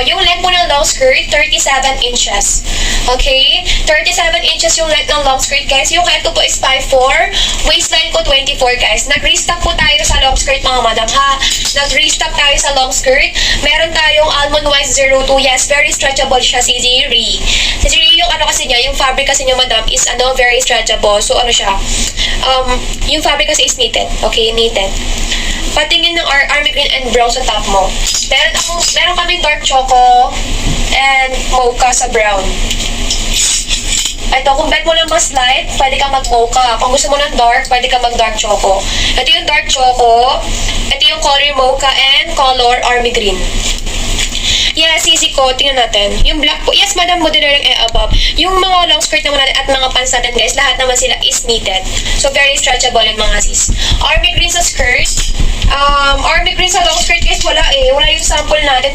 yung length mo ng long skirt, 37 inches. Okay? 37 inches yung length ng long skirt, guys. Yung height ko po is 5'4", waistline ko 24, guys. Nag-restock po tayo sa long skirt, mga madam, ha? Nag-restock tayo sa long skirt. Meron tayong Almond Wise 02. Yes, very stretchable siya, si Ziri. Si Ziri, yung ano kasi niya, yung fabric kasi niya, madam, is very stretchable. So, ano siya, yung fabric kasi is knitted. Okay, knitted. Patingin ng army green and brown sa top mo. Meron kami dark choco and mocha sa brown. Ito, kung bet mo lang mas light, pwede ka mag-mocha. Kung gusto mo ng dark, pwede ka mag-dark choco. Ito yung dark choco. Ito yung color mocha and color army green. Yes, easy ko. Tingnan natin. Yung black po. Yes, madam, modeler lang above. Yung mga long skirt naman natin at mga pants natin, guys, lahat naman sila is knitted. So, very stretchable yung mga sis. Army green sa skirt. Army green sa long skirt, guys, wala eh. Wala yung sample natin.